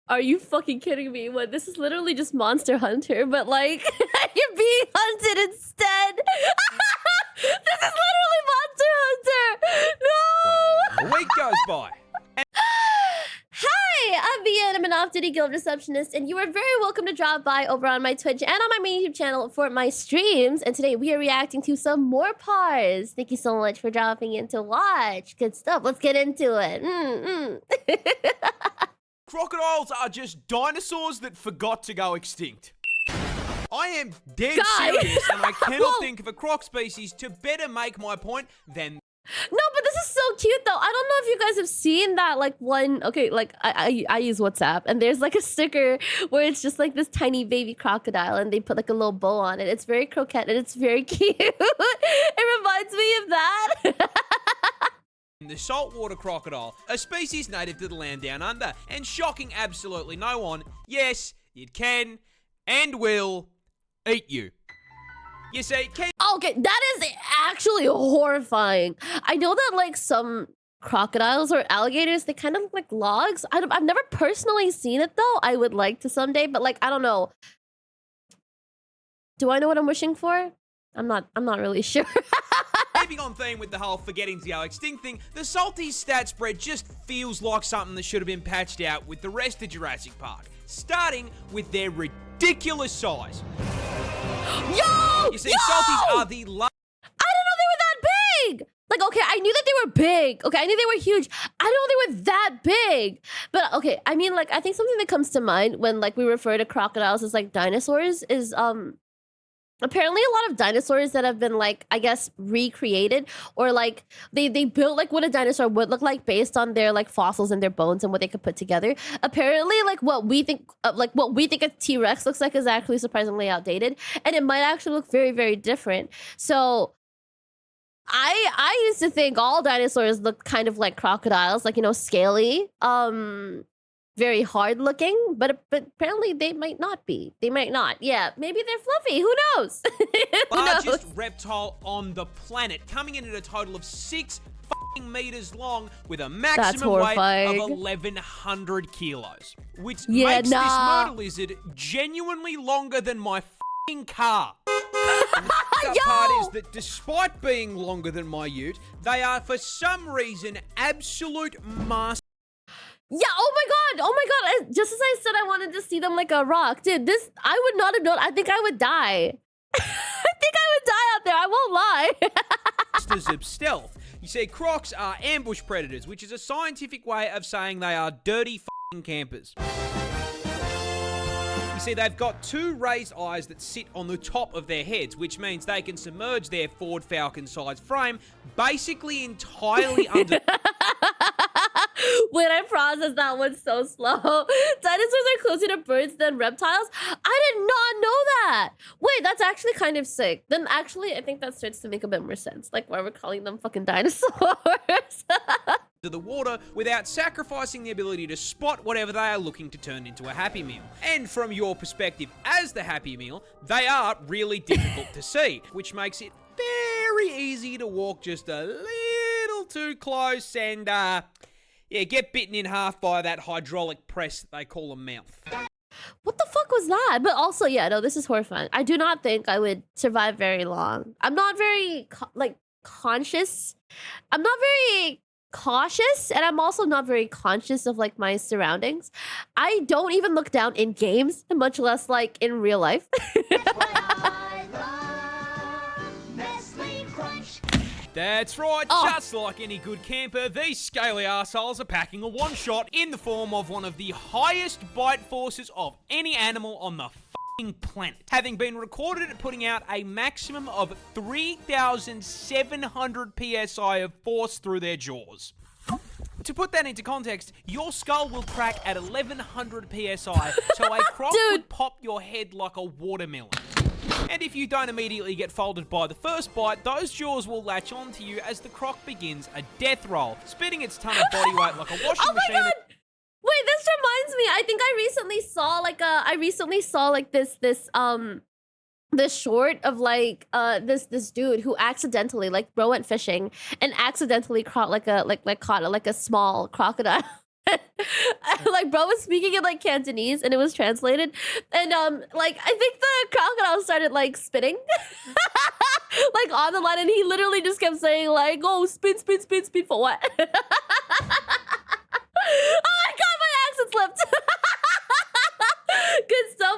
Are you fucking kidding me? What? This is literally just Monster Hunter, but like you're being hunted instead. This is literally Monster Hunter. No. A week goes by. Hi, I'm Miya, and I'm an off-duty guild receptionist, and you are very welcome to drop by over on my Twitch and on my main YouTube channel for my streams. And today we are reacting to some more Parz. Thank you so much for dropping in to watch. Good stuff. Let's get into it. Crocodiles are just dinosaurs that forgot to go extinct. I am dead serious, and I cannot think of a croc species to better make my point than... No, but this is so cute though. I don't know if you guys have seen that like one, okay, like I use WhatsApp, and there's like a sticker where it's just like this tiny baby crocodile and they put like a little bow on it. It's very croquette and it's very cute. It reminds me of that. The saltwater crocodile, a species native to the land down under, and shocking absolutely no one, yes, it can and will eat you. You see, it can... Okay, that is actually horrifying. I know that like some crocodiles or alligators, they kind of look like logs. I've never personally seen it though. I would like to someday, but like, I don't know. Do I know what I'm wishing for? I'm not really sure. Keeping on theme with the whole forgetting to go extinct thing, the Salties stat spread just feels like something that should have been patched out with the rest of Jurassic Park, starting with their ridiculous size. Yo! You see, Salties are the I didn't know they were that big! Like, okay, I knew that they were big. Okay, I knew they were huge. I didn't know they were that big. But, okay, I mean, like, I think something that comes to mind when, like, we refer to crocodiles as, like, dinosaurs is, apparently a lot of dinosaurs that have been like, I guess, recreated, or like they built like what a dinosaur would look like based on their like fossils and their bones and what they could put together. Apparently like what we think a T-Rex looks like is actually surprisingly outdated, and it might actually look very, very different. So I used to think all dinosaurs looked kind of like crocodiles, like, you know, scaly, very hard looking, but apparently they might not be. They might not. Yeah, maybe they're fluffy. Who knows? largest reptile on the planet, coming in at a total of 6 meters long with a maximum weight of 1,100 kilos, which makes this murder lizard genuinely longer than my car. And the part is that despite being longer than my ute, they are for some reason absolute masters. Yeah, oh my god, just as I said I wanted to see them like a rock. Dude, this, I would not have known. I think I would die. I think I would die out there, I won't lie. Masters of stealth. You see, crocs are ambush predators, which is a scientific way of saying they are dirty campers. You see, they've got 2 raised eyes that sit on the top of their heads, which means they can submerge their Ford Falcon-sized frame basically entirely under... Wait, I processed that one so slow. Dinosaurs are closer to birds than reptiles? I did not know that. Wait, that's actually kind of sick. Then actually, I think that starts to make a bit more sense. Like, why we're calling them fucking dinosaurs. To the water without sacrificing the ability to spot whatever they are looking to turn into a Happy Meal. And from your perspective as the Happy Meal, they are really difficult to see, which makes it very easy to walk just a little too close and, yeah, get bitten in half by that hydraulic press that they call a mouth. What the fuck was that? But also, yeah, no, this is horrifying. I do not think I would survive very long. I'm not very, conscious. I'm not very cautious, and I'm also not very conscious of, like, my surroundings. I don't even look down in games, much less, like, in real life. That's right, just like any good camper, these scaly arseholes are packing a one-shot in the form of one of the highest bite forces of any animal on the planet, having been recorded at putting out a maximum of 3,700 psi of force through their jaws. To put that into context, your skull will crack at 1,100 psi, so a croc would pop your head like a watermelon. And if you don't immediately get folded by the first bite, those jaws will latch onto you as the croc begins a death roll, spitting its ton of body weight like a washing machine. God. Wait, this reminds me. I think I recently saw like this short of like this dude who accidentally went fishing and accidentally caught like a small crocodile. Like, bro was speaking in like Cantonese and it was translated, and like I think the crocodile started like spitting like on the line, and he literally just kept saying like, oh, spin for what? Oh my god, my accent slipped.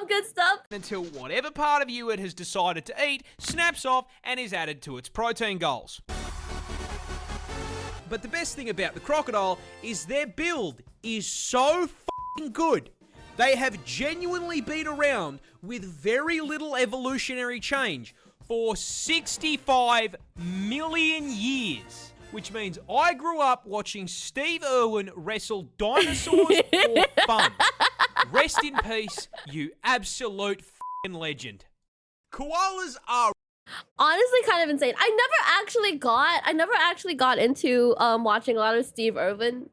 Good stuff. Until whatever part of you it has decided to eat snaps off and is added to its protein goals. But the best thing about the crocodile is their build is so f***ing good. They have genuinely been around with very little evolutionary change for 65 million years. Which means I grew up watching Steve Irwin wrestle dinosaurs for fun. Rest in peace, you absolute f***ing legend. Koalas are honestly kind of insane. I never actually got into watching a lot of Steve Irwin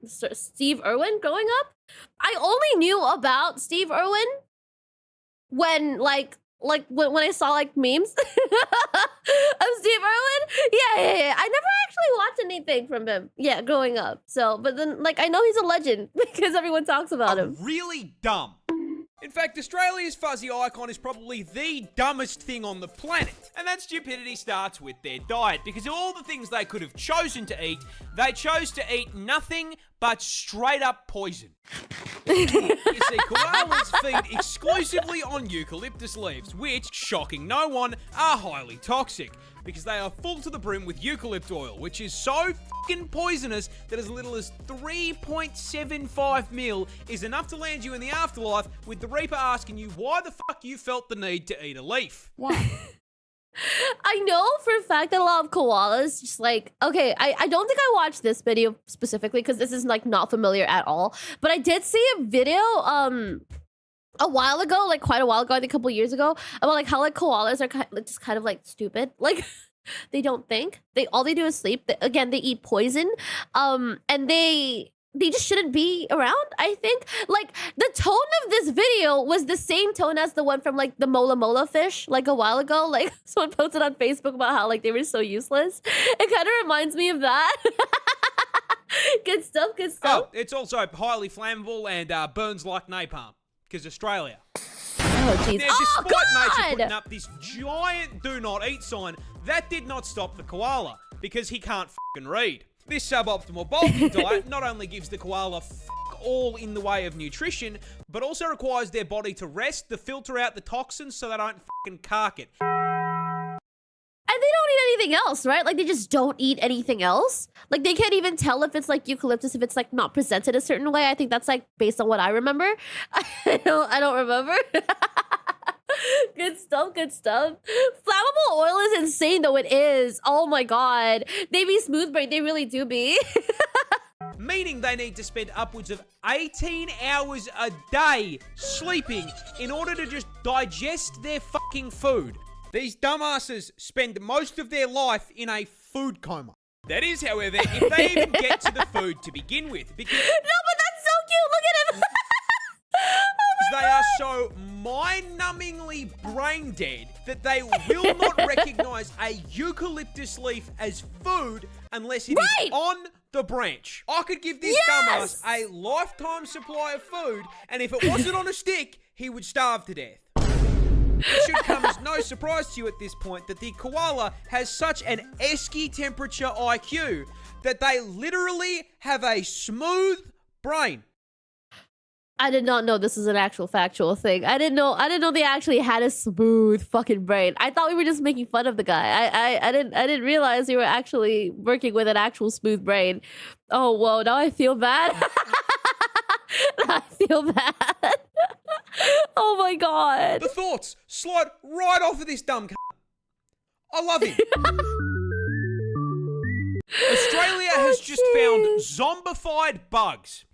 growing up. I only knew about Steve Irwin when when I saw like memes of Steve Irwin. Yeah. I never actually watched anything from him. Yeah, growing up. So, but then like I know he's a legend because everyone talks about him. Really dumb. In fact, Australia's fuzzy icon is probably the dumbest thing on the planet. And that stupidity starts with their diet, because of all the things they could have chosen to eat, they chose to eat nothing but straight up poison. You see, koalas feed exclusively on eucalyptus leaves, which, shocking no one, are highly toxic, because they are full to the brim with eucalypt oil, which is so fucking poisonous that as little as 3.75 mil is enough to land you in the afterlife, with the Reaper asking you why the fuck you felt the need to eat a leaf. Why? I know for a fact that a lot of koalas just like, okay, I don't think I watched this video specifically because this is like not familiar at all, but I did see a video a while ago, like quite a while ago, I think a couple years ago, about like how like koalas are just kind of like stupid. Like they don't think. All they do is sleep. They eat poison. And they just shouldn't be around, I think. Like, the tone of this video was the same tone as the one from, like, the Mola Mola fish, like, a while ago. Like, someone posted on Facebook about how, like, they were so useless. It kind of reminds me of that. Good stuff. Oh, it's also highly flammable and burns like napalm, because Australia. Oh, jeez. Now, despite nature putting up this giant do not eat sign, that did not stop the koala, because he can't fucking read. This suboptimal bulking diet not only gives the koala fuck all in the way of nutrition, but also requires their body to rest to filter out the toxins so they don't fucking cark it. And they don't eat anything else, right? Like, they just don't eat anything else. Like, they can't even tell if it's, like, eucalyptus, if it's, like, not presented a certain way. I think that's, like, based on what I remember. I don't remember. Good stuff. Flammable oil is insane, though. It is. Oh, my God. They be smooth brain. They really do be. Meaning they need to spend upwards of 18 hours a day sleeping in order to just digest their fucking food. These dumbasses spend most of their life in a food coma. That is, however, if they even get to the food to begin with. Because no, but that's so cute. Look at him. They are so mind-numbingly brain dead that they will not recognize a eucalyptus leaf as food unless it is on the branch. I could give this dumbass a lifetime supply of food, and if it wasn't on a stick, he would starve to death. It should come as no surprise to you at this point that the koala has such an esky temperature IQ that they literally have a smooth brain. I did not know this was an actual factual thing. I didn't know they actually had a smooth fucking brain. I thought we were just making fun of the guy. I didn't realize we were actually working with an actual smooth brain. Oh, whoa, now I feel bad. Now I feel bad. Oh my God. The thoughts slide right off of this dumb c***. I love him. Australia has just found zombified bugs.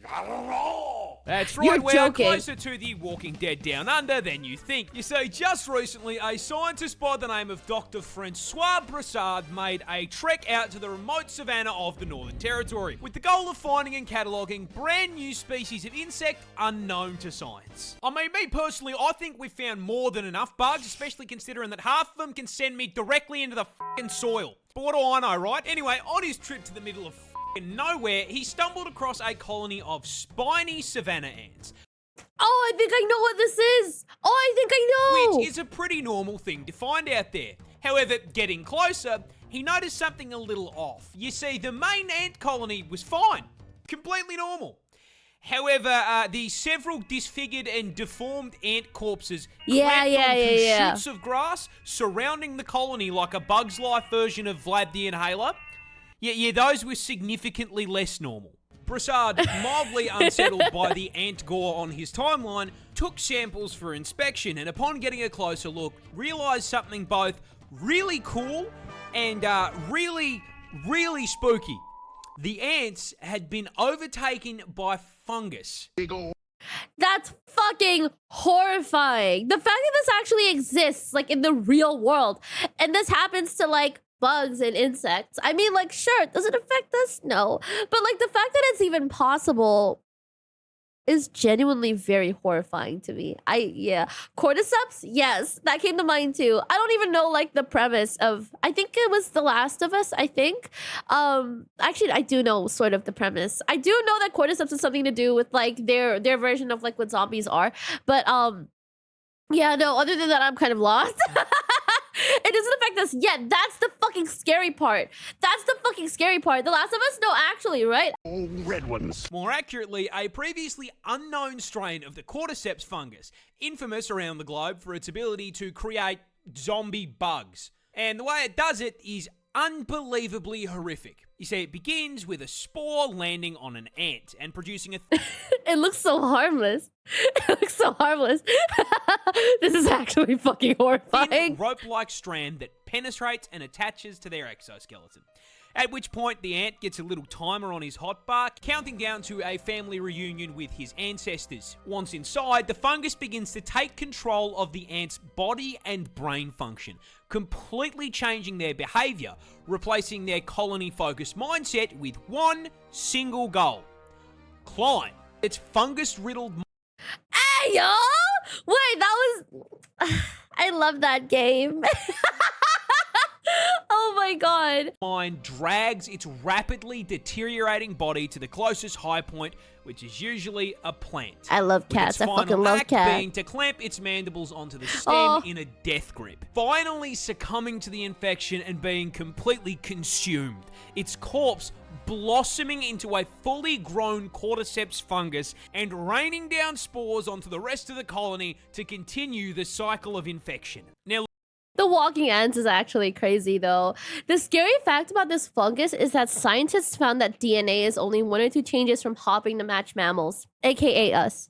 That's right, You're we're joking. closer to the Walking Dead Down Under than you think. You see, just recently, a scientist by the name of Dr. Francois Brassard made a trek out to the remote savannah of the Northern Territory, with the goal of finding and cataloguing brand new species of insect unknown to science. I mean, me personally, I think we've found more than enough bugs, especially considering that half of them can send me directly into the fucking soil. But what do I know, right? Anyway, on his trip to the middle of nowhere, he stumbled across a colony of spiny savanna ants. Oh, I think I know what this is. Oh, I think I know. Which is a pretty normal thing to find out there. However, getting closer, he noticed something a little off. You see, the main ant colony was fine. Completely normal. However, the several disfigured and deformed ant corpses clamped onto shoots of grass surrounding the colony like a Bug's Life version of Vlad the Inhaler. Yeah, those were significantly less normal. Broussard, mildly unsettled by the ant gore on his timeline, took samples for inspection and upon getting a closer look, realized something both really cool and really, really spooky. The ants had been overtaken by fungus. That's fucking horrifying. The fact that this actually exists, like, in the real world, and this happens to, like, bugs and insects. I mean, like, sure, does it affect us? No. But, like, the fact that it's even possible is genuinely very horrifying to me. Cordyceps? Yes, that came to mind too. I don't even know, like, the premise of, I think it was The Last of Us, I think. Actually, I do know sort of the premise. I do know that cordyceps is something to do with, like, their version of, like, what zombies are. But, yeah, no, other than that, I'm kind of lost. It doesn't affect us yet. That's the fucking scary part. That's the fucking scary part. The Last of Us? No, actually, right? Oh, red ones. More accurately, a previously unknown strain of the cordyceps fungus, infamous around the globe for its ability to create zombie bugs. And the way it does it is unbelievably horrific. You see, it begins with a spore landing on an ant and producing a... It looks so harmless. It looks so harmless. This is actually fucking horrifying. Rope-like strand that penetrates and attaches to their exoskeleton. At which point, the ant gets a little timer on his hotbar, counting down to a family reunion with his ancestors. Once inside, the fungus begins to take control of the ant's body and brain function, completely changing their behavior, replacing their colony-focused mindset with one single goal: climb. It's fungus-riddled... Hey, y'all! Wait, that was... I love that game. Oh my god. Mind drags its rapidly deteriorating body to the closest high point, which is usually a plant. I love cats. I fucking love cats. Being to clamp its mandibles onto the stem in a death grip. Finally succumbing to the infection and being completely consumed. Its corpse blossoming into a fully grown cordyceps fungus and raining down spores onto the rest of the colony to continue the cycle of infection. Now, the walking ants is actually crazy, though. The scary fact about this fungus is that scientists found that DNA is only 1 or 2 changes from hopping to match mammals, aka us.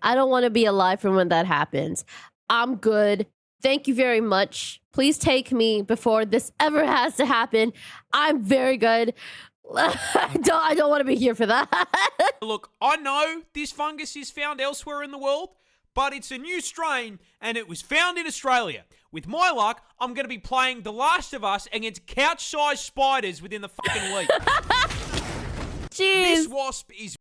I don't want to be alive from when that happens. I'm good. Thank you very much. Please take me before this ever has to happen. I'm very good. I don't want to be here for that. Look, I know this fungus is found elsewhere in the world, but it's a new strain, and it was found in Australia. With my luck, I'm going to be playing The Last of Us against couch-sized spiders within the fucking week. Jeez. This wasp is...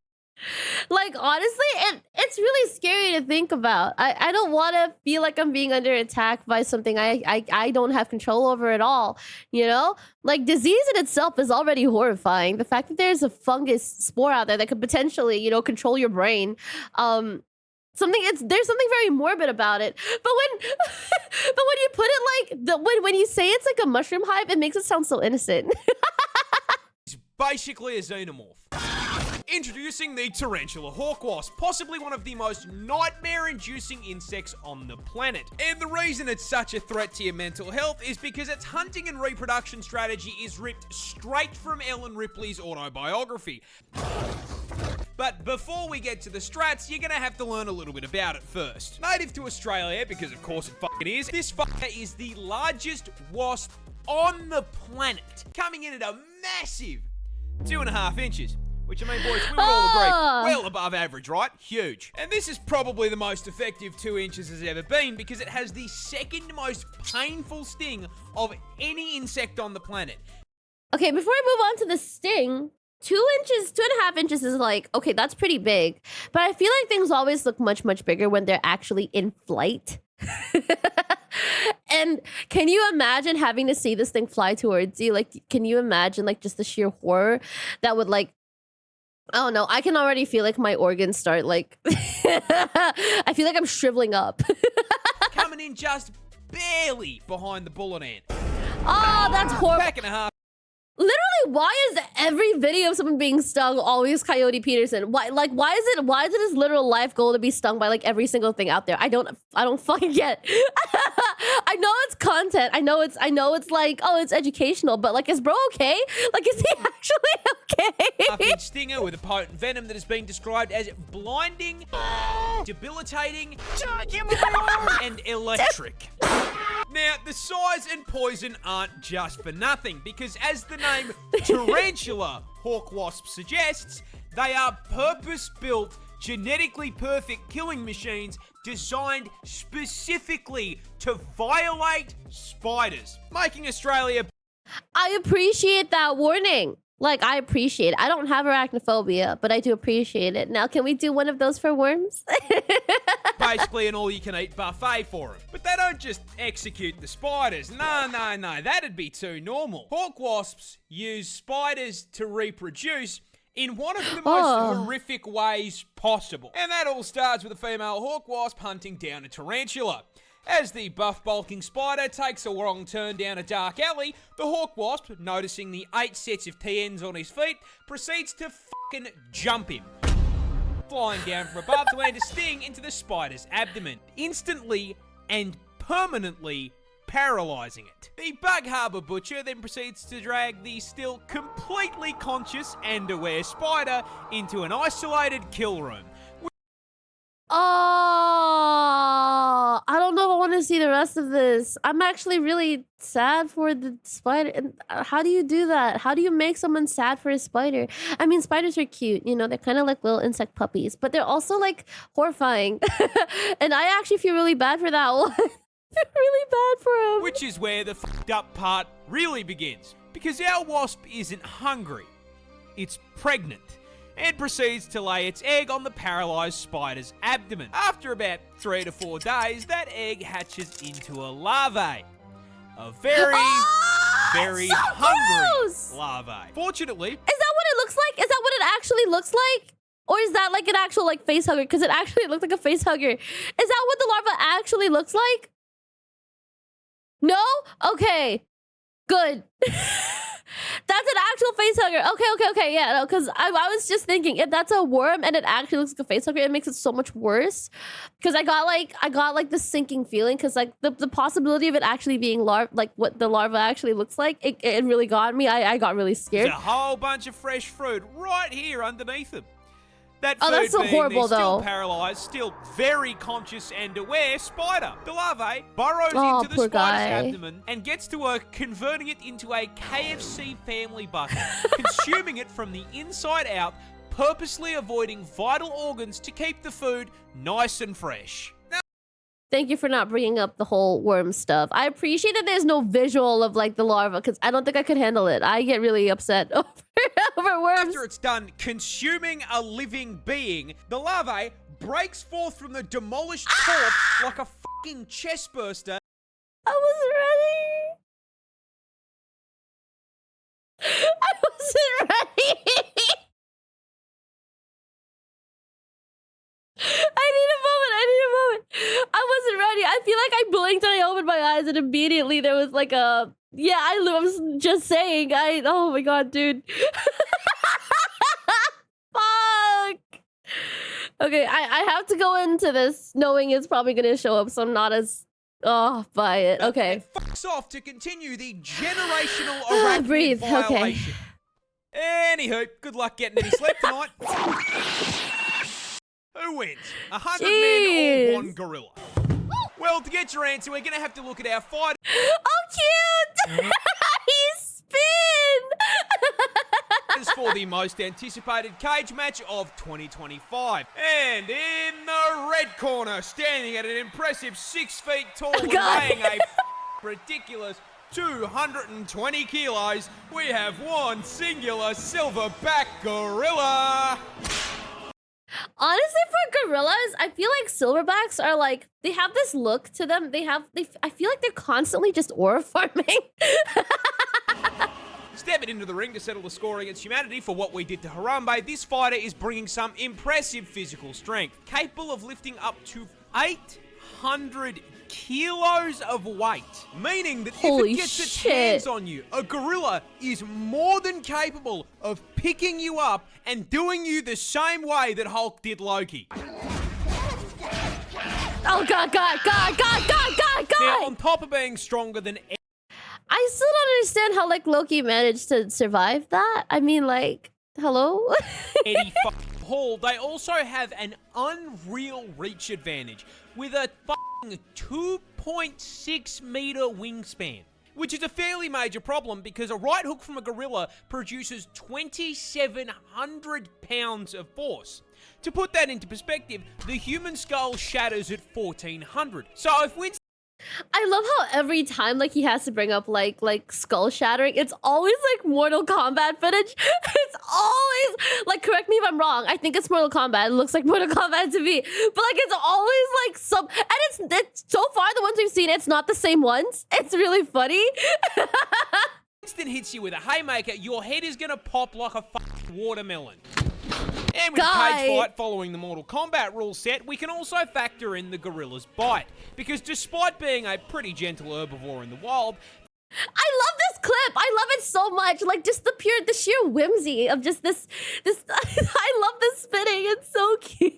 Like, honestly, it's really scary to think about. I don't want to feel like I'm being under attack by something I don't have control over at all, you know? Like, disease in itself is already horrifying. The fact that there's a fungus spore out there that could potentially, you know, control your brain, there's something very morbid about it. But when you put it like when you say it's like a mushroom hive, it makes it sound so innocent. It's basically a xenomorph. Introducing the tarantula hawk wasp, possibly one of the most nightmare-inducing insects on the planet. And the reason it's such a threat to your mental health is because its hunting and reproduction strategy is ripped straight from Ellen Ripley's autobiography. But before we get to the strats, you're gonna have to learn a little bit about it first. Native to Australia, because of course it fucking is, this fucker is the largest wasp on the planet, coming in at a massive 2.5 inches. Which, I mean, boys, we would all agree, well above average, right? Huge. And this is probably the most effective 2 inches has ever been because it has the second most painful sting of any insect on the planet. Okay, before I move on to the sting, 2 inches, 2.5 inches is like, okay, that's pretty big. But I feel like things always look much, much bigger when they're actually in flight. And can you imagine having to see this thing fly towards you? Like, can you imagine like just the sheer horror that would like, I don't know. I can already feel like my organs start like, I feel like I'm shriveling up. Coming in just barely behind the bullet ant. Oh, that's horrible. Back and a half. Literally, why is every video of someone being stung always Coyote Peterson? Why is it his literal life goal to be stung by like every single thing out there? I don't fucking get it. I know it's content. I know it's like, oh, it's educational, but like, is bro okay? Like, is he actually okay? Half-inch stinger with a potent venom that has been described as blinding, debilitating, and electric. Now, the size and poison aren't just for nothing, because as the name tarantula hawk wasp suggests, they are purpose-built, genetically perfect killing machines designed specifically to violate spiders, making Australia... I appreciate that warning. Like, I appreciate it. I don't have arachnophobia, but I do appreciate it. Now, can we do one of those for worms? Basically an all-you-can-eat buffet for them. But they don't just execute the spiders. No, that'd be too normal. Hawk wasps use spiders to reproduce in one of the most horrific ways possible. And that all starts with a female hawk wasp hunting down a tarantula. As the buff bulking spider takes a wrong turn down a dark alley, the hawk wasp, noticing the 8 sets of TNs on his feet, proceeds to fucking jump him, flying down from above to land a sting into the spider's abdomen, instantly and permanently paralyzing it. The Bug Harbour Butcher then proceeds to drag the still completely conscious and aware spider into an isolated kill room. Oh, I don't know if I want to see the rest of this. I'm actually really sad for the spider. And how do you do that? How do you make someone sad for a spider? I mean, spiders are cute, you know, they're kind of like little insect puppies, but they're also like horrifying. And I actually feel really bad for that one. Really bad for him. Which is where the f***ed up part really begins. Because our wasp isn't hungry. It's pregnant. And proceeds to lay its egg on the paralyzed spider's abdomen. After about 3 to 4 days, that egg hatches into a larvae. A very so hungry gross. larvae. Fortunately... Is that what it looks like? Is that what it actually looks like? Or is that like an actual like face hugger? Because it actually looked like a face hugger. Is that what the larva actually looks like? No? Okay. Good. That's an actual face hugger. Okay. Yeah, no, because I was just thinking, if that's a worm and it actually looks like a face hugger, it makes it so much worse. Because I got like the sinking feeling, because like the possibility of it actually being like what the larva actually looks like, it really got me. I got really scared. There's a whole bunch of fresh fruit right here underneath them. That that's so horrible, still though. Paralyzed, still very conscious and aware spider. The larvae burrows into the spider's abdomen and gets to work converting it into a KFC family bucket, consuming it from the inside out, purposely avoiding vital organs to keep the food nice and fresh. Thank you for not bringing up the whole worm stuff. I appreciate that there's no visual of like the larva, because I don't think I could handle it. I get really upset over worms. After it's done consuming a living being, the larvae breaks forth from the demolished corpse like a fucking chest burster. I wasn't ready. I wasn't ready. I need a moment. I wasn't ready. I feel like I blinked and I opened my eyes and immediately there was like a... Yeah, I was just saying. Oh my god, dude. Fuck. Okay, I have to go into this knowing it's probably going to show up, so I'm not as off by it. Okay. It fucks off to continue the generational arachnid Breathe. violation. Okay. Anywho, good luck getting any sleep tonight. Who wins? 100 men or 1 gorilla? Well, to get your answer, we're going to have to look at our fight. Oh, cute! He spin! For the most anticipated cage match of 2025. And in the red corner, standing at an impressive 6 feet tall and weighing a ridiculous 220 kilos, we have one singular silverback gorilla. Honestly, for gorillas, I feel like silverbacks are like, they have this look to them. I feel like they're constantly just aura farming. Stepping into the ring to settle the score against humanity for what we did to Harambe, this fighter is bringing some impressive physical strength, capable of lifting up to 800 kilos of weight, meaning that if it gets its hands on you, a gorilla is more than capable of picking you up and doing you the same way that Hulk did Loki. Oh God. Now, on top of being stronger than I still don't understand how like Loki managed to survive that. I mean, like, hello? Eddie Hall, they also have an unreal reach advantage with a 2.6 meter wingspan, which is a fairly major problem because a right hook from a gorilla produces 2,700 pounds of force. To put that into perspective, the human skull shatters at 1,400. So if Winston... I love how every time like he has to bring up like skull shattering, it's always like Mortal Kombat footage. It's always like, correct me if I'm wrong, I think it's Mortal Kombat. It looks like Mortal Kombat to me, but like it's always like some, and it's so far the ones we've seen, it's not the same ones. It's really funny. Winston hits you with a haymaker, your head is gonna pop like a watermelon. And with cage fight following the Mortal Kombat rule set, we can also factor in the gorilla's bite, because despite being a pretty gentle herbivore in the wild, I love this clip. I love it so much. Like just the sheer whimsy of just this. I love this spinning. It's so cute.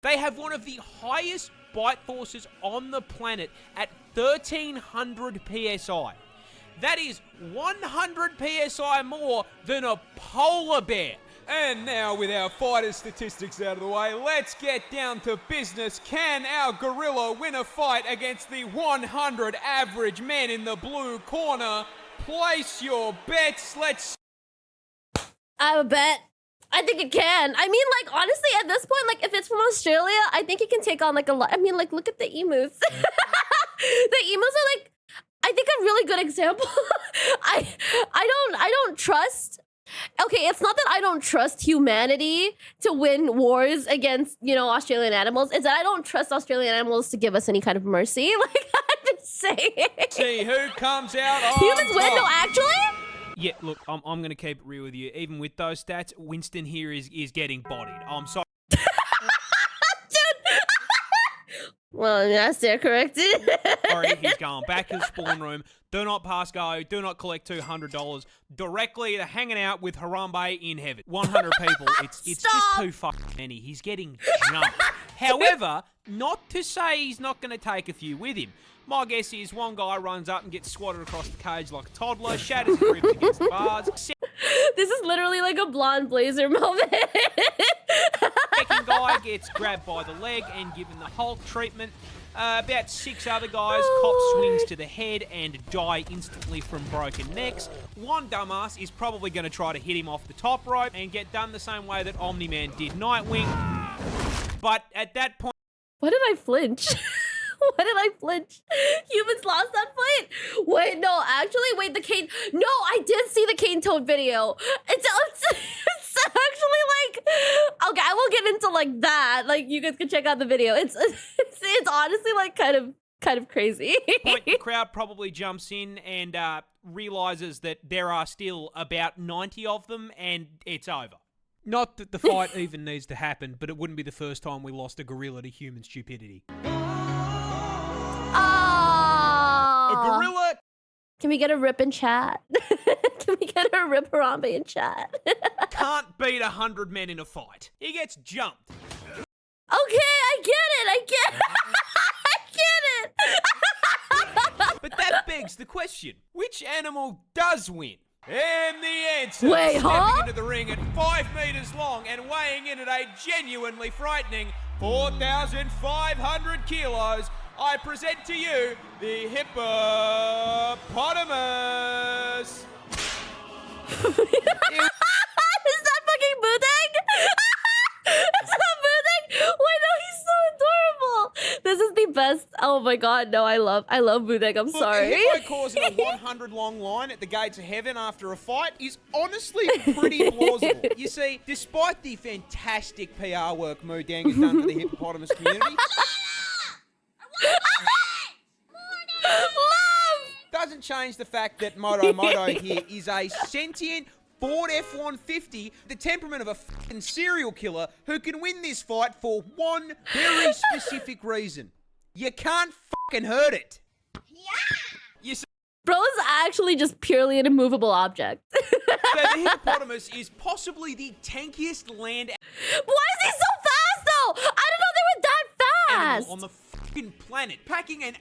They have one of the highest bite forces on the planet at 1,300 PSI. That is 100 PSI more than a polar bear. And now with our fighter statistics out of the way, let's get down to business. Can our gorilla win a fight against the 100 average men in the blue corner? Place your bets. I have a bet. I think it can. I mean, like, honestly, at this point, like, if it's from Australia, I think it can take on, like, a lot. I mean, like, look at the emus. The emus are, like, I think a really good example. I don't trust. Okay, it's not that I don't trust humanity to win wars against, you know, Australian animals. It's that I don't trust Australian animals to give us any kind of mercy. Like I've been saying. See who comes out on Humans win? top. No, actually? Yeah, look, I'm going to keep it real with you. Even with those stats, Winston here is getting bodied. I'm sorry. Well, yes, they're corrected. Sorry, he's going back to the spawn room. Do not pass go. Do not collect $200. Directly to hanging out with Harambe in heaven. 100 people. It's just too fucking many. He's getting jumped. However, not to say he's not going to take a few with him. My guess is one guy runs up and gets swatted across the cage like a toddler, shatters his ribs against the bars. This is literally like a blonde blazer moment. Second guy gets grabbed by the leg and given the Hulk treatment. About 6 other guys cop swings to the head and die instantly from broken necks. One dumbass is probably going to try to hit him off the top rope and get done the same way that Omni-Man did Nightwing. But at that point... Why did I flinch? Why did I flinch? Humans lost that fight? Wait, no, actually, wait, the cane... No, I did see the cane toad video. It's actually like... Okay, I won't get into like that. Like, you guys can check out the video. It's honestly like kind of crazy. The crowd probably jumps in and realizes that there are still about 90 of them and it's over. Not that the fight even needs to happen, but it wouldn't be the first time we lost a gorilla to human stupidity. Oh. A gorilla... Can we get a rip in chat? Can we get a rip Harambe in chat? Can't beat 100 men in a fight. He gets jumped. Okay, I get it. I get it. But that begs the question, which animal does win? And the answer, wait, stepping into the ring at 5 meters long and weighing in at a genuinely frightening 4,500 kilos, I present to you the hippopotamus. Is that fucking Budang? Is that Budang? Wait, no, he's so adorable. This is the best. Oh my god, no, I love Budek. I'm sorry. A hippo causing a 100 long line at the gates of heaven after a fight is honestly pretty plausible. You see, despite the fantastic PR work Mudang has done for the hippopotamus community, doesn't change the fact that Moto here is a sentient Ford F-150, the temperament of a fucking serial killer who can win this fight for one very specific reason. You can't fucking hurt it. You see, bro is actually just purely an immovable object. so the hippopotamus is possibly the tankiest land Why is he so fast though? I didn't know they were that animal fast. on the fucking planet, packing an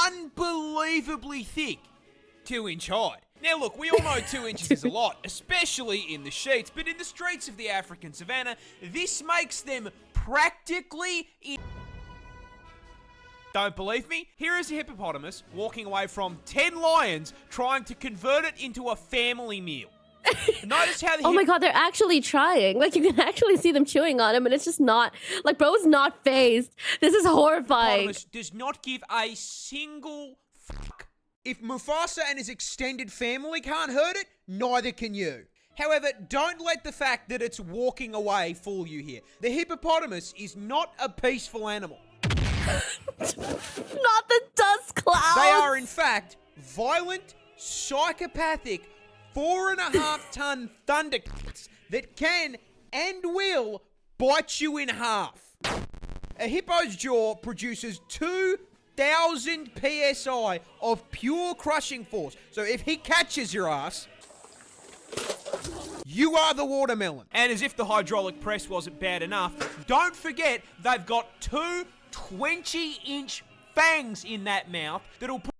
unbelievably thick 2-inch hide. Now look, we all know 2 inches is a lot, especially in the sheets, but in the streets of the African savannah, this makes them practically Don't believe me? Here is a hippopotamus walking away from 10 lions trying to convert it into a family meal. Notice how the oh my god, they're actually trying. Like, you can actually see them chewing on him, and it's just not... Like, bro's not phased. This is horrifying. Hippopotamus does not give a single fuck. If Mufasa and his extended family can't hurt it, neither can you. However, don't let the fact that it's walking away fool you here. The hippopotamus is not a peaceful animal. Not the dust clouds. They are, in fact, violent, psychopathic, 4.5-ton thundercats that can and will bite you in half. A hippo's jaw produces 2,000 PSI of pure crushing force. So if he catches your ass, you are the watermelon. And as if the hydraulic press wasn't bad enough, don't forget they've got 2 20-inch fangs in that mouth that'll put...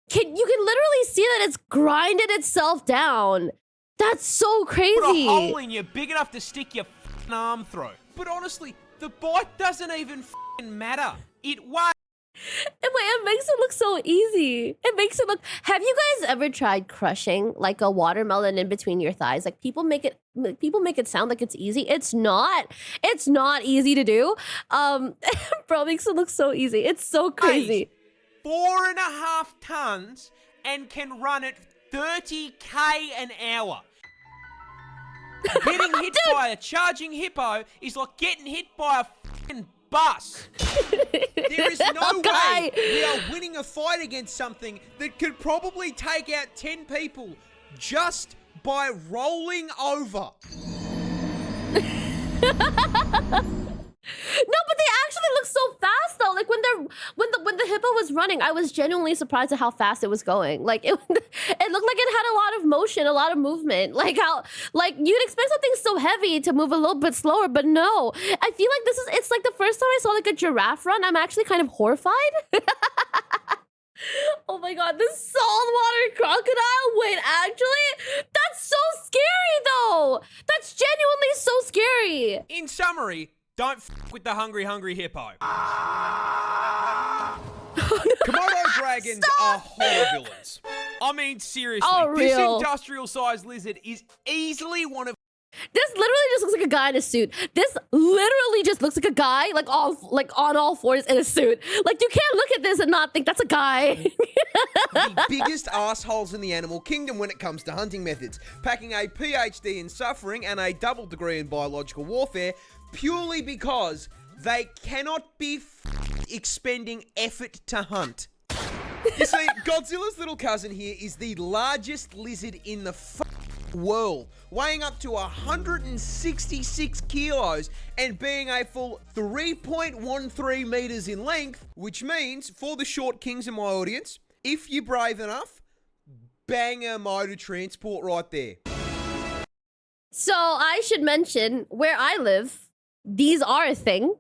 You can literally see that it's grinded itself down. That's so crazy. Put a hole in you big enough to stick your f***ing arm through. But honestly, the bite doesn't even f***ing matter. It weighs. It makes it look so easy. It makes it look... Have you guys ever tried crushing like a watermelon in between your thighs? Like, people make it sound like it's easy. It's not. It's not easy to do. Bro, it makes it look so easy. It's so crazy. 4.5 tons and can run at 30k an hour. Getting hit by a charging hippo is like getting hit by a fucking bus. There is no way we are winning a fight against something that could probably take out 10 people just by rolling over. No, but they actually look so fast though. Like when the hippo was running, I was genuinely surprised at how fast it was going. Like it looked like it had a lot of motion, a lot of movement. Like you'd expect something so heavy to move a little bit slower, but no. I feel like it's like the first time I saw like a giraffe run. I'm actually kind of horrified. Oh my god, this saltwater crocodile? Wait, actually? That's so scary though. That's genuinely so scary. In summary, don't f with the hungry hippo. Komodo dragons are horror villains. I mean, seriously, this industrial-sized lizard is easily one of... This literally just looks like a guy in a suit. This literally just looks like a guy, like on all fours in a suit. Like, you can't look at this and not think that's a guy. The biggest assholes in the animal kingdom when it comes to hunting methods, packing a PhD in suffering and a double degree in biological warfare, purely because they cannot be expending effort to hunt. You see, Godzilla's little cousin here is the largest lizard in the world, weighing up to 166 kilos and being a full 3.13 meters in length, which means, for the short kings in my audience, if you're brave enough, bang a motor transport right there. So I should mention, where I live, these are a thing.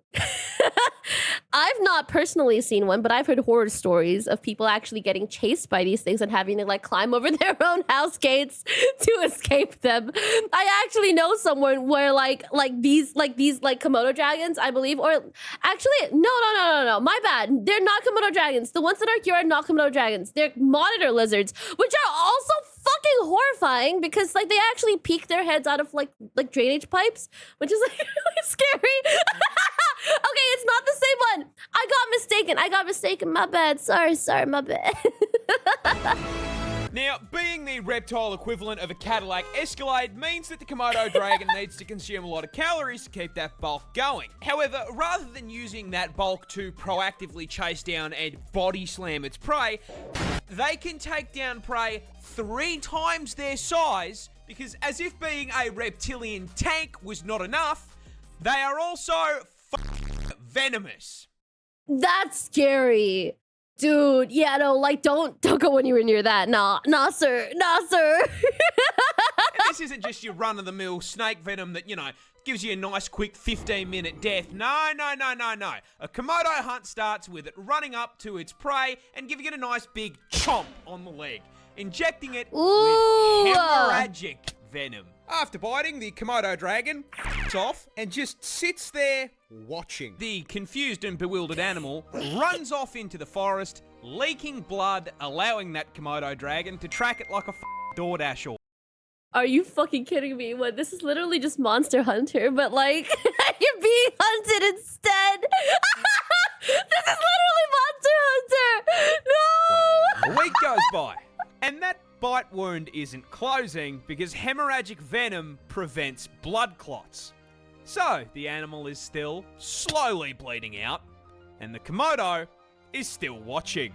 I've not personally seen one, but I've heard horror stories of people actually getting chased by these things and having to like climb over their own house gates to escape them. I actually know someone where like these Komodo dragons, I believe, or actually no, my bad. They're not Komodo dragons. The ones that are here are not Komodo dragons. They're monitor lizards, which are also fucking horrifying because like they actually peek their heads out of like drainage pipes, which is like really scary. Okay, it's not the same one. I got I got mistaken. My bad. Sorry, my bad. Now, being the reptile equivalent of a Cadillac Escalade means that the Komodo dragon needs to consume a lot of calories to keep that bulk going. However, rather than using that bulk to proactively chase down and body slam its prey, they can take down prey 3 times their size because as if being a reptilian tank was not enough, they are also venomous. That's scary. Dude, yeah, no, like, don't go anywhere near that. Nah, sir. And this isn't just your run-of-the-mill snake venom that, gives you a nice quick 15-minute death. No. A Komodo hunt starts with it running up to its prey and giving it a nice big chomp on the leg, injecting it with hemorrhagic venom. After biting, the Komodo dragon off and just sits there watching. The confused and bewildered animal runs off into the forest, leaking blood, allowing that Komodo dragon to track it like a DoorDash. Are you fucking kidding me? What? This is literally just Monster Hunter, but like, you're being hunted instead. This is literally Monster Hunter. No! A week goes by, and that bite wound isn't closing because hemorrhagic venom prevents blood clots. So the animal is still slowly bleeding out, and the Komodo is still watching.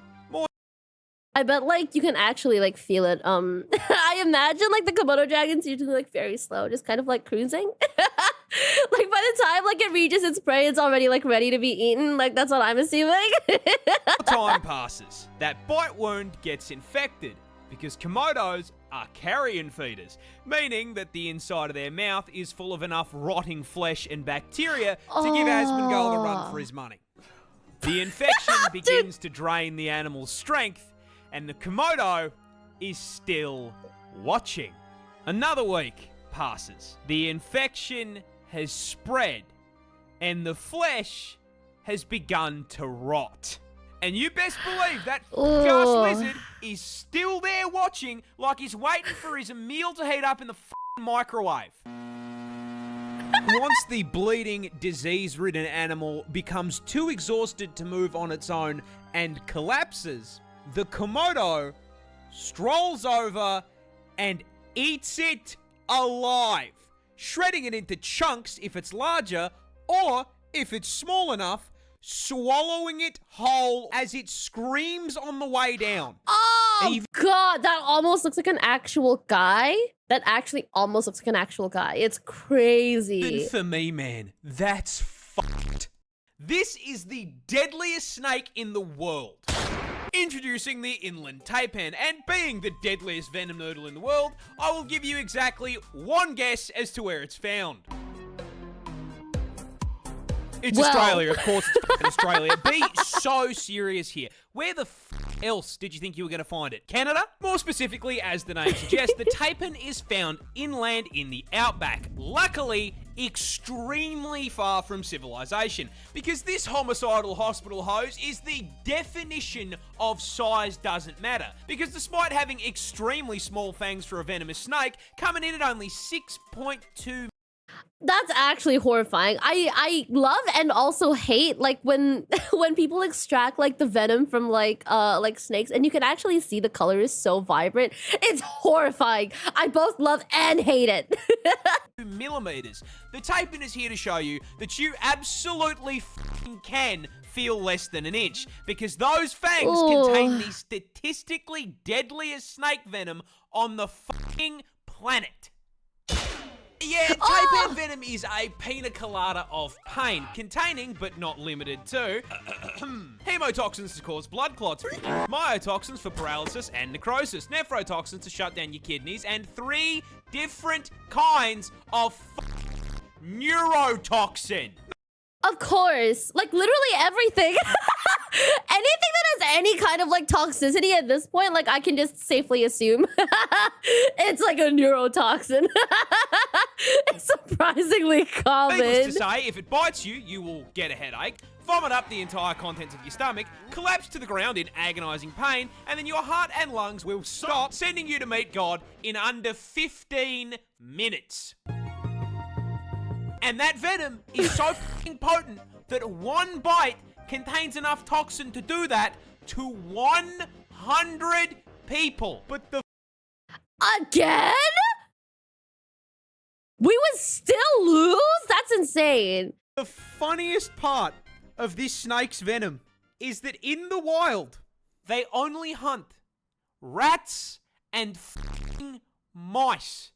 I bet like you can actually like feel it. I imagine like the Komodo dragon's usually like very slow, just kind of like cruising. Like by the time like it reaches its prey, it's already like ready to be eaten. Like that's what I'm assuming. Time passes. That bite wound gets infected because Komodos are carrion feeders, meaning that the inside of their mouth is full of enough rotting flesh and bacteria to give Asmongold a run for his money. The infection begins to drain the animal's strength, and the Komodo is still watching. Another week passes. The infection has spread, and the flesh has begun to rot. And you best believe that gas lizard is still there watching like he's waiting for his meal to heat up in the microwave. Once the bleeding, disease-ridden animal becomes too exhausted to move on its own and collapses, the Komodo strolls over and eats it alive, shredding it into chunks if it's larger, or if it's small enough, swallowing it whole as it screams on the way down. Oh, God, that almost looks like an actual guy. That actually almost looks like an actual guy. It's crazy. And for me, man, that's fucked. This is the deadliest snake in the world. Introducing the inland taipan, and being the deadliest venom noodle in the world, I will give you exactly one guess as to where it's found. It's Australia, of course it's fucking Australia. Be so serious here. Where the else did you think you were going to find it? Canada? More specifically, as the name suggests, the taipan is found inland in the outback. Luckily, extremely far from civilization, because this homicidal hospital hose is the definition of size doesn't matter. Because despite having extremely small fangs for a venomous snake, coming in at only 6.2. That's actually horrifying. I love and also hate like when people extract like the venom from like snakes, and you can actually see the color is so vibrant. It's horrifying. I both love and hate it. Millimeters. The taipan is here to show you that you absolutely can feel less than an inch, because those fangs contain the statistically deadliest snake venom on the fucking planet. Yeah, taipan venom is a pina colada of pain, containing, but not limited to, hemotoxins to cause blood clots, myotoxins for paralysis and necrosis, nephrotoxins to shut down your kidneys, and 3 different kinds of neurotoxin. Of course, like literally everything. Anything that has any kind of like toxicity at this point, like I can just safely assume it's like a neurotoxin. It's surprisingly common. Needless to say, if it bites you, you will get a headache, vomit up the entire contents of your stomach, collapse to the ground in agonizing pain, and then your heart and lungs will stop, sending you to meet God in under 15 minutes. And that venom is so fucking potent that one bite contains enough toxin to do that to 100 people. But the Again? We would still lose? That's insane. The funniest part of this snake's venom is that in the wild, they only hunt rats and f***ing mice.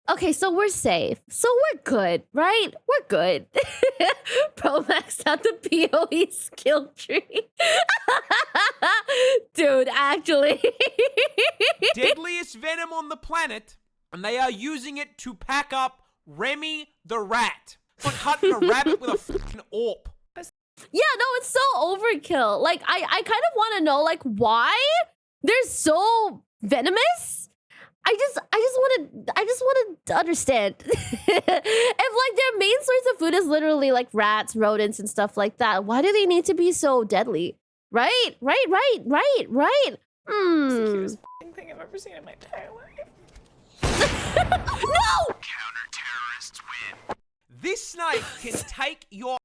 Okay, so we're safe. So we're good, right? We're good. Pro maxed out the PoE skill tree. Dude, actually. Deadliest venom on the planet, and they are using it to pack up Remy the rat. It's like hunting a rabbit with a f***ing AWP. Yeah, no, it's so overkill. Like, I kind of want to know, like, why they're so venomous? I just want to understand. If, like, their main source of food is literally, like, rats, rodents, and stuff like that, why do they need to be so deadly? Right? It's the cutest thing I've ever seen in my entire life. No! Counter-terrorists win. This snake can take your...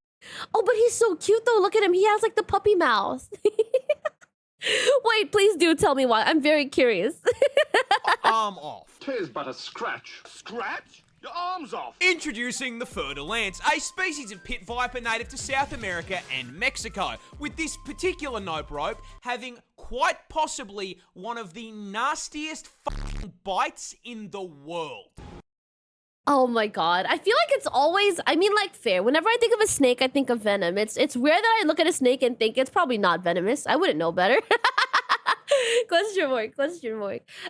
Oh, but he's so cute, though. Look at him. He has, like, the puppy mouth. Wait, please do tell me why. I'm very curious. Arm off. 'Tis but a scratch. Scratch? Your arm's off. Introducing the fertile ants, a species of pit viper native to South America and Mexico, with this particular nope rope having quite possibly one of the nastiest f***ing bites in the world. Oh my god. I feel like it's always, I mean, like, fair. Whenever I think of a snake, I think of venom. It's weird that I look at a snake and think it's probably not venomous. I wouldn't know better. Question mark.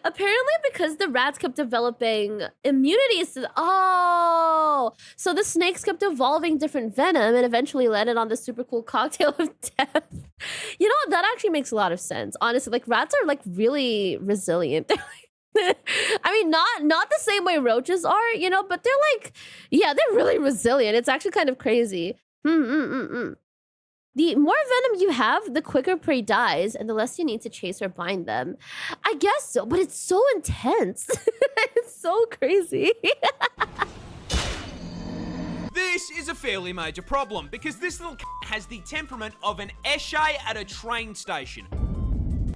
Apparently because the rats kept developing immunities to so the snakes kept evolving different venom and eventually landed on the super cool cocktail of death. You know, that actually makes a lot of sense. Honestly, like, rats are, like, really resilient. I mean, not the same way roaches are, you know, but they're like, yeah, they're really resilient. It's actually kind of crazy. The more venom you have, the quicker prey dies, and the less you need to chase or bind them. I guess so, but it's so intense. It's so crazy. This is a fairly major problem, because this little has the temperament of an eshay at a train station,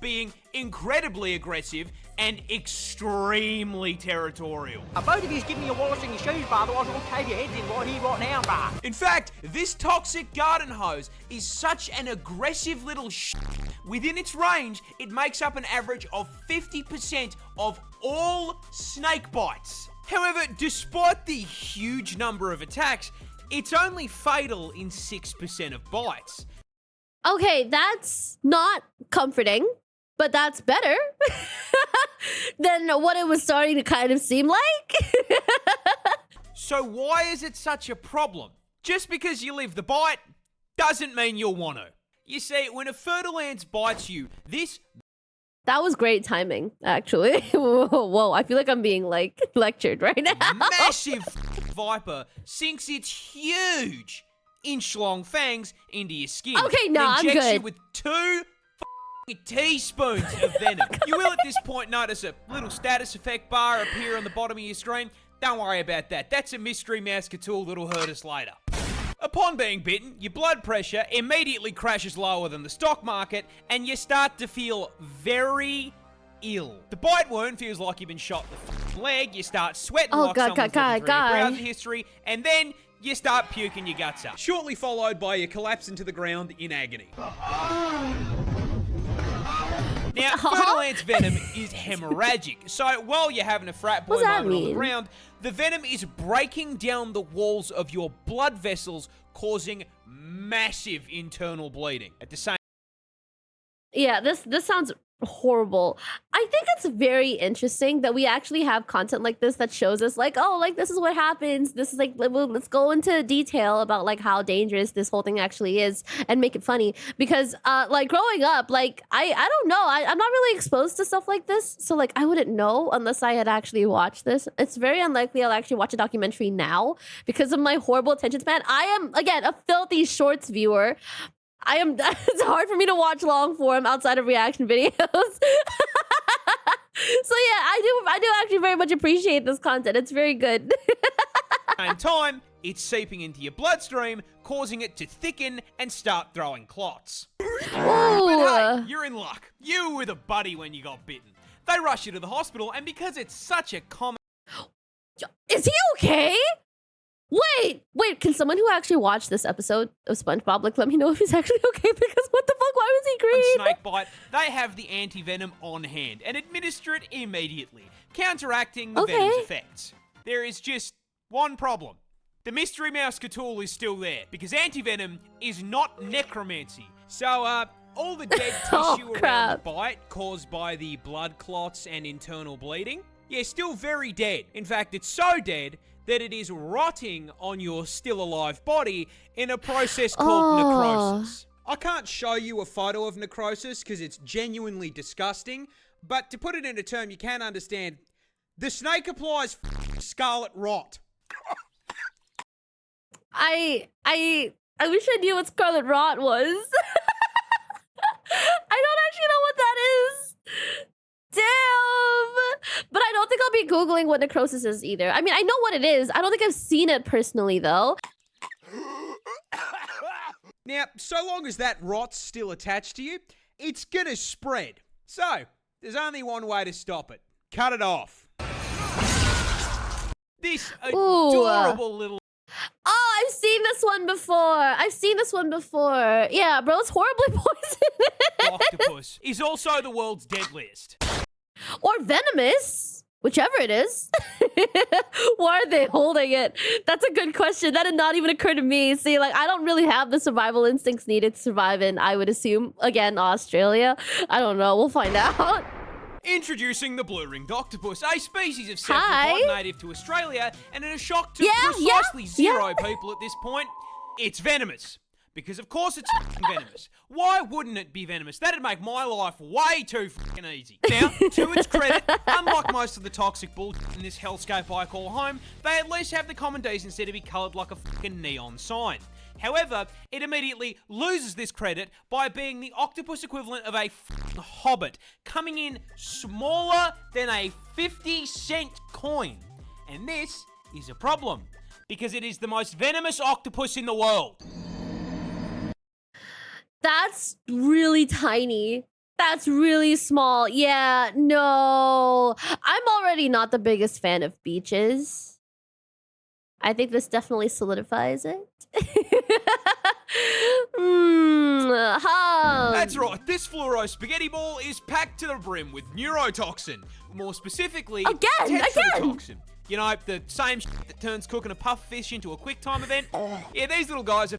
being incredibly aggressive and extremely territorial. Both of you's giving me your wallets and your shoes, bar, otherwise I'll cave your heads in right here, right now, bar. In fact, this toxic garden hose is such an aggressive little within its range, it makes up an average of 50% of all snake bites. However, despite the huge number of attacks, it's only fatal in 6% of bites. Okay, that's not comforting. But that's better than what it was starting to kind of seem like. So why is it such a problem? Just because you live the bite doesn't mean you'll want to. You see, when a fertile ant bites you, this... That was great timing, actually. Whoa, I feel like I'm being, like, lectured right now. Massive viper sinks its huge inch-long fangs into your skin. Okay, no, I'm injects good. You with 2 teaspoons of venom. You will at this point notice a little status effect bar appear on the bottom of your screen. Don't worry about that. That's a mystery mouse tool that'll hurt us later. Upon being bitten, your blood pressure immediately crashes lower than the stock market and you start to feel very ill. The bite wound feels like you've been shot in the leg, you start sweating like someone's looking through your browser history, and then you start puking your guts up. Shortly followed by your collapse into the ground in agony. Now, fertile ant's venom is hemorrhagic, so while you're having a frat boy moment on the ground, the venom is breaking down the walls of your blood vessels, causing massive internal bleeding. At the same Yeah, this sounds horrible. I think it's very interesting that we actually have content like this that shows us like, oh, like this is what happens. This is like, let's go into detail about like how dangerous this whole thing actually is and make it funny. Because like growing up, like I don't know, I'm not really exposed to stuff like this. So like I wouldn't know unless I had actually watched this. It's very unlikely I'll actually watch a documentary now because of my horrible attention span. I am, again, a filthy shorts viewer. It's hard for me to watch long form outside of reaction videos. So yeah, I do actually very much appreciate this content. It's very good. Same time, it's seeping into your bloodstream, causing it to thicken and start throwing clots. But hey, you're in luck. You were with a buddy when you got bitten. They rush you to the hospital, and because it's such a common... Is he okay? Wait, can someone who actually watched this episode of SpongeBob, like, let me know if he's actually okay, because what the fuck, why was he green? Snake bite, they have the anti-venom on hand and administer it immediately, counteracting the venom's effects. There is just one problem. The mystery mouse Cthulhu is still there, because anti-venom is not necromancy. So, all the dead tissue around the bite caused by the blood clots and internal bleeding, yeah, still very dead. In fact, it's so dead that it is rotting on your still alive body in a process called necrosis. I can't show you a photo of necrosis because it's genuinely disgusting, but to put it in a term you can understand, the snake applies scarlet rot. I wish I knew what scarlet rot was. I don't actually know what that is. Damn! But I don't think I'll be Googling what necrosis is either. I mean, I know what it is. I don't think I've seen it personally, though. Now, so long as that rot's still attached to you, it's gonna spread. So, there's only one way to stop it. Cut it off. This adorable little... Oh, I've seen this one before. Yeah, bro, it's horribly poisonous. Octopus is also the world's deadliest. Or venomous, whichever it is. Why are they holding it? That's a good question. That did not even occur to me. See, like, I don't really have the survival instincts needed to survive in, I would assume, again, Australia. I don't know. We'll find out. Introducing the blue-ringed octopus, a species of cephalopod native to Australia, and in a shock to precisely zero people at this point, it's venomous. Because of course it's venomous. Why wouldn't it be venomous? That'd make my life way too fucking easy. Now, to its credit, unlike most of the toxic bullshit in this hellscape I call home, they at least have the common decency to be coloured like a fucking neon sign. However, it immediately loses this credit by being the octopus equivalent of a hobbit, coming in smaller than a 50-cent coin. And this is a problem, because it is the most venomous octopus in the world. That's really tiny. That's really small. Yeah, no. I'm already not the biggest fan of beaches. I think this definitely solidifies it. That's right, this fluoro spaghetti ball is packed to the brim with neurotoxin. More specifically, tetrodotoxin. You know, the same shit that turns cooking a puff fish into a quick time event. Yeah, these little guys are...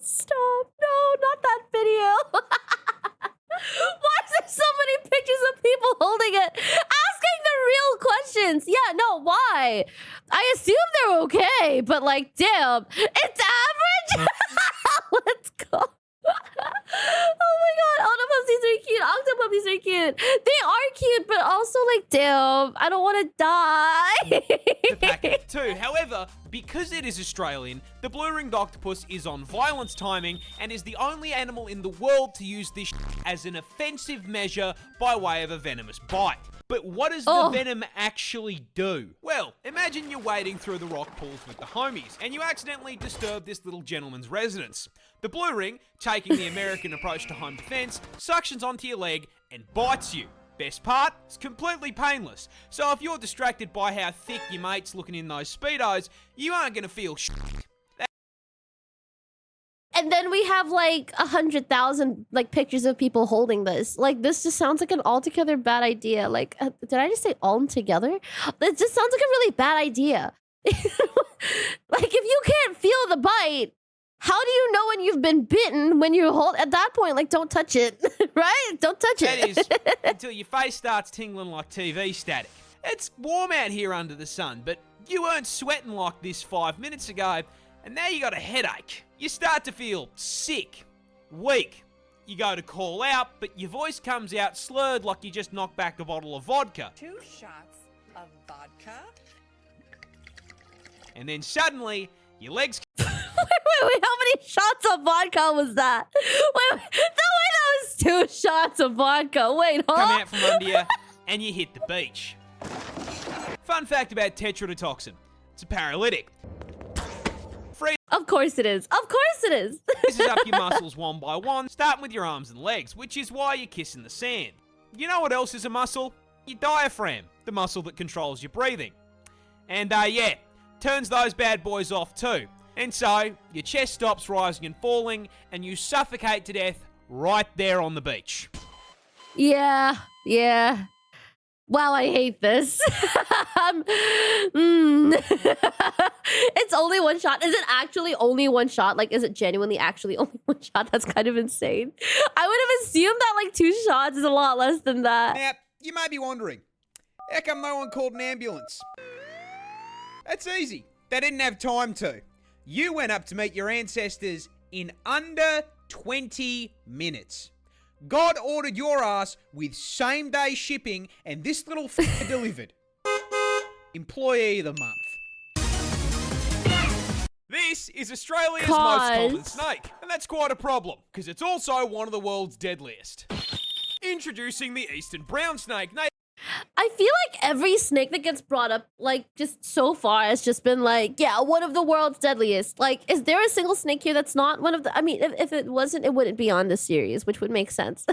Stop. No, not that video. Why is there so many pictures of people holding it? Asking the real questions. Yeah, no, why? I assume they're okay, but like, damn, it's average? Let's go. Oh my god, octopuppies are cute. Octopuppies are cute. They are cute, but also like, damn, I don't want to die. To pack it too. However, because it is Australian, the blue-ringed octopus is on violence timing and is the only animal in the world to use this as an offensive measure by way of a venomous bite. But what does the venom actually do? Well, imagine you're wading through the rock pools with the homies and you accidentally disturb this little gentleman's residence. The blue ring, taking the American approach to home defense, suctions onto your leg and bites you. Best part, it's completely painless. So if you're distracted by how thick your mate's looking in those Speedos, you aren't going to feel shit. And then we have like 100,000 like pictures of people holding this. Like, this just sounds like an altogether bad idea. Like, did I just say altogether? It just sounds like a really bad idea. Like, if you can't feel the bite, how do you know when you've been bitten when you hold... At that point, like, don't touch it, right? Don't touch it. That is, until your face starts tingling like TV static. It's warm out here under the sun, but you weren't sweating like this 5 minutes ago, and now you got a headache. You start to feel sick, weak. You go to call out, but your voice comes out slurred like you just knocked back a bottle of vodka. 2 shots of vodka. And then suddenly, your legs... Wait, how many shots of vodka was that? Wait, that was 2 shots of vodka. Wait, huh? Come out from under you, and you hit the beach. Fun fact about tetrodotoxin. It's a paralytic. Of course it is. Of course it is. Freezes up your muscles one by one, starting with your arms and legs, which is why you're kissing the sand. You know what else is a muscle? Your diaphragm, the muscle that controls your breathing. And yeah, turns those bad boys off too. And so, your chest stops rising and falling, and you suffocate to death right there on the beach. Yeah. Wow, I hate this. It's only one shot. Is it actually only one shot? Like, is it genuinely actually only one shot? That's kind of insane. I would have assumed that like 2 shots is a lot less than that. Now, you may be wondering, how come no one called an ambulance? That's easy. They didn't have time to. You went up to meet your ancestors in under 20 minutes. God ordered your ass with same-day shipping, and this little f***er delivered. Employee of the month. This is Australia's most common snake, and that's quite a problem, because it's also one of the world's deadliest. Introducing the eastern brown snake. I feel like every snake that gets brought up, like, just so far has just been like, yeah, one of the world's deadliest. Like, is there a single snake here that's not one of the... I mean, if it wasn't, it wouldn't be on this series, which would make sense.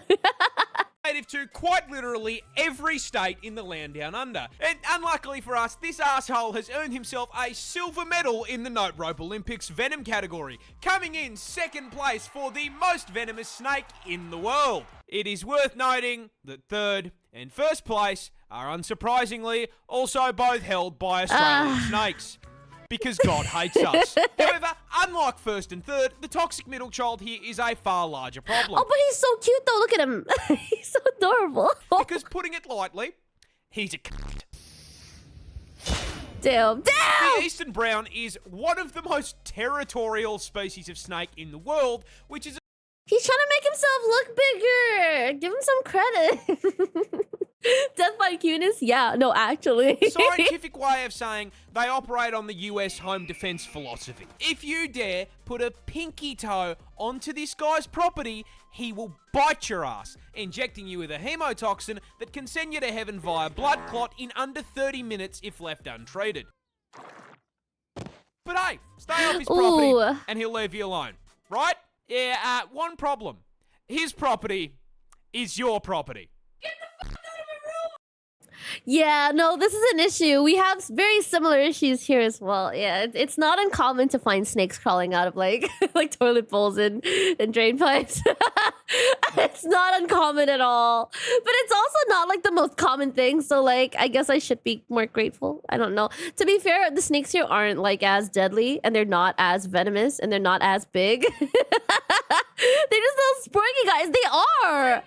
Native to quite literally every state in the land down under. And unluckily for us, this asshole has earned himself a silver medal in the Note Rope Olympics venom category, coming in 2nd place for the most venomous snake in the world. It is worth noting that 3rd and 1st place are unsurprisingly also both held by Australian snakes. Because God hates us. However, unlike 1st and 3rd, the toxic middle child here is a far larger problem. Oh, but he's so cute though. Look at him. He's so adorable. Because putting it lightly, he's a cunt. Damn. The eastern brown is one of the most territorial species of snake in the world, which is... He's trying to make himself look bigger. Give him some credit. Death by cuteness? Yeah, no, actually. Scientific way of saying they operate on the US home defense philosophy. If you dare put a pinky toe onto this guy's property, he will bite your ass, injecting you with a hemotoxin that can send you to heaven via blood clot in under 30 minutes if left untreated. But hey, stay off his property and he'll leave you alone, right? Yeah, one problem. His property is your property. Yeah, no, this is an issue. We have very similar issues here as well. Yeah, it's not uncommon to find snakes crawling out of like like toilet bowls and drain pipes. It's not uncommon at all. But it's also not like the most common thing. So like, I guess I should be more grateful. I don't know. To be fair, the snakes here aren't like as deadly, and they're not as venomous, and they're not as big. They're just little sporky guys. They are.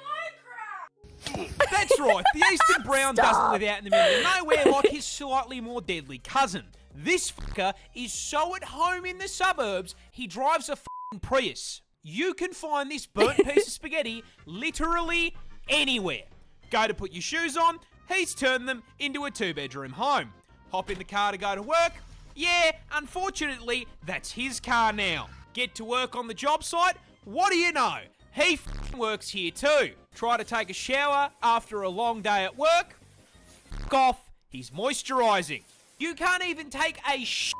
That's right, the eastern brown doesn't live out in the middle of nowhere like his slightly more deadly cousin. This fucker is so at home in the suburbs, he drives a f***ing Prius. You can find this burnt piece of spaghetti literally anywhere. Go to put your shoes on, he's turned them into a 2-bedroom home. Hop in the car to go to work? Yeah, unfortunately, that's his car now. Get to work on the job site? What do you know? He f***ing works here too. Try to take a shower after a long day at work? F*** off, he's moisturising. You can't even take a shit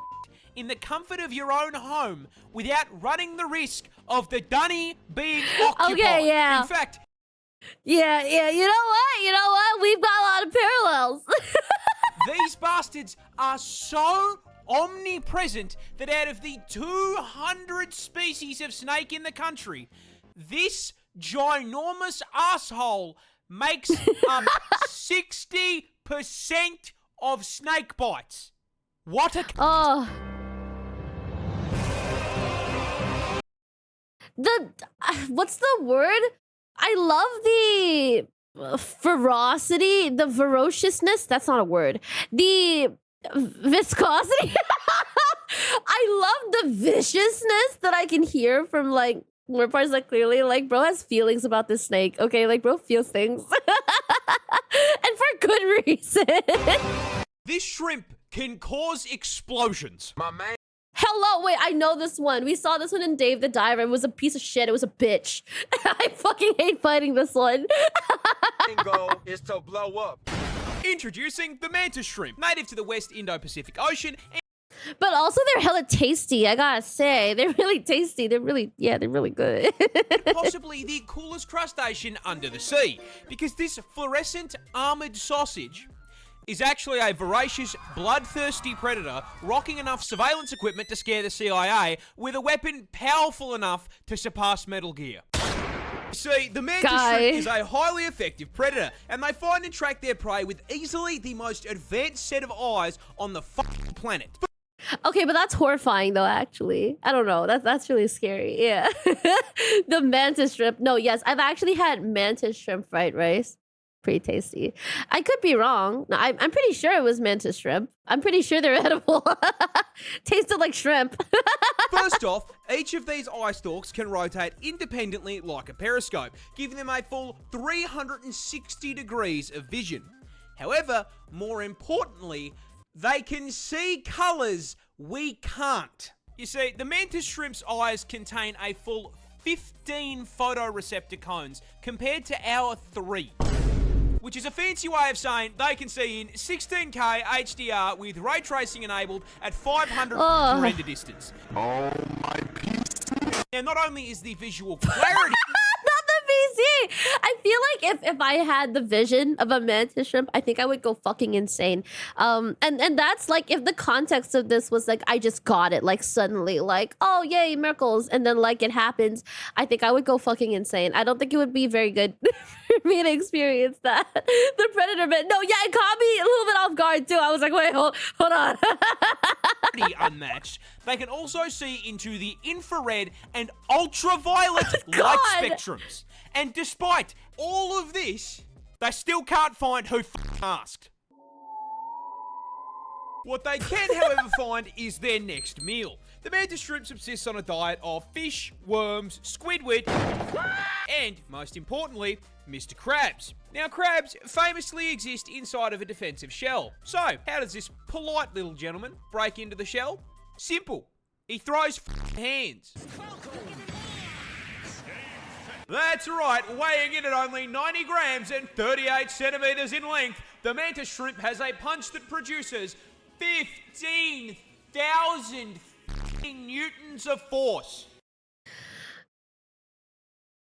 in the comfort of your own home without running the risk of the dunny being occupied. Okay, yeah. In fact... Yeah, you know what? We've got a lot of parallels. These bastards are so omnipresent that out of the 200 species of snake in the country, this ginormous asshole makes up 60% of snake bites. What a... Oh. What's the word? I love the ferocity, the ferociousness. That's not a word. The viscosity. I love the viciousness that I can hear from like moreparz. Like clearly, like bro has feelings about this snake. Okay, like bro feels things, and for good reason. This shrimp can cause explosions. My man. Hello, wait, I know this one. We saw this one in Dave the Diver. It was a piece of shit. It was a bitch. I fucking hate fighting this one. Goal is to blow up. Introducing the mantis shrimp, native to the West Indo-Pacific Ocean. But also they're hella tasty, I gotta say. They're really tasty. They're really good. Possibly the coolest crustacean under the sea, because this fluorescent armored sausage is actually a voracious, bloodthirsty predator rocking enough surveillance equipment to scare the CIA with a weapon powerful enough to surpass Metal Gear. See, the mantis shrimp is a highly effective predator, and they find and track their prey with easily the most advanced set of eyes on the fucking planet. Okay, but that's horrifying though, actually. I don't know. That's really scary. Yeah. The mantis shrimp. No, yes, I've actually had mantis shrimp fried rice. Pretty tasty. I could be wrong. No, I'm pretty sure it was mantis shrimp. I'm pretty sure they're edible. Tasted like shrimp. First off, each of these eye stalks can rotate independently like a periscope, giving them a full 360 degrees of vision. However, more importantly, they can see colours we can't. You see, the mantis shrimp's eyes contain a full 15 photoreceptor cones compared to our 3. Which is a fancy way of saying they can see in 16K HDR with ray tracing enabled at 500 render distance. Oh my PC. Now, not only is the visual clarity... Not the PC! I feel like if I had the vision of a mantis shrimp, I think I would go fucking insane. And that's like, if the context of this was like, I just got it, like suddenly, like, oh yay, miracles, and then like it happens, I think I would go fucking insane. I don't think it would be very good for me to experience that. The predator bit. No, yeah, it caught me a little bit off guard too. I was like, wait, hold on. Unmatched. They can also see into the infrared and ultraviolet light spectrums. And despite all of this, they still can't find who asked. What they can, however, find is their next meal. The mantis shrimp subsists on a diet of fish, worms, squidward, and, most importantly, Mr. Krabs. Now, crabs famously exist inside of a defensive shell. So, how does this polite little gentleman break into the shell? Simple. He throws hands. That's right, weighing in at only 90 grams and 38 centimeters in length, the mantis shrimp has a punch that produces 15,000 newtons of force.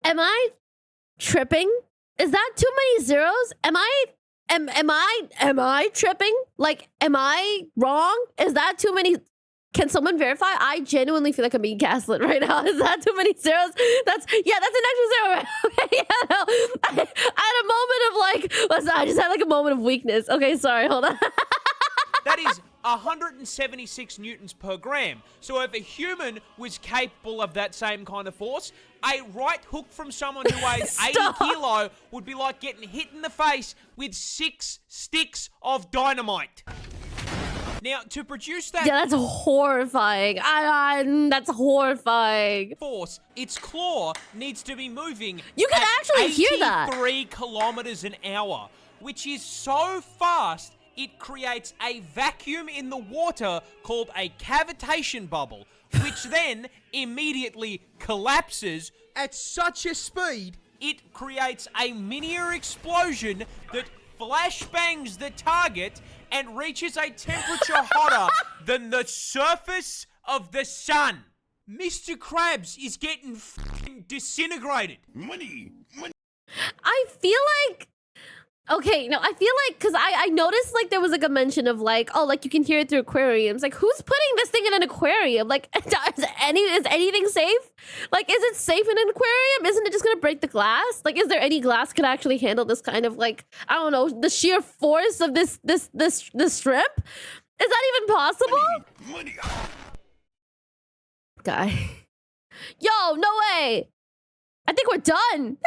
Am I tripping? Is that too many zeros? Am I tripping? Like, am I wrong? Is that too many? Can someone verify? I genuinely feel like I'm being gaslit right now. Is that too many zeros? That's an extra zero. Right? Okay, yeah, no. I had a moment of like, listen, I just had like a moment of weakness. Okay, sorry, hold on. That is 176 newtons per gram. So if a human was capable of that same kind of force, a right hook from someone who weighs 80 kilo would be like getting hit in the face with 6 sticks of dynamite. Now, to produce that... Yeah, that's horrifying. That's horrifying. ...force, its claw needs to be moving you can actually hear that. 83 kilometers an hour, which is so fast, it creates a vacuum in the water called a cavitation bubble, which then immediately collapses at such a speed, it creates a miniature explosion that flashbangs the target and reaches a temperature hotter than the surface of the sun. Mr. Krabs is getting f***ing disintegrated. Money. I feel like... Okay, no, I feel like, because I noticed, like, there was, like, a mention of, like, oh, like, you can hear it through aquariums. Like, who's putting this thing in an aquarium? Like, is anything safe? Like, is it safe in an aquarium? Isn't it just gonna break the glass? Like, is there any glass could actually handle this kind of, like, I don't know, the sheer force of this shrimp? Is that even possible? Money. Guy. Yo, no way! I think we're done!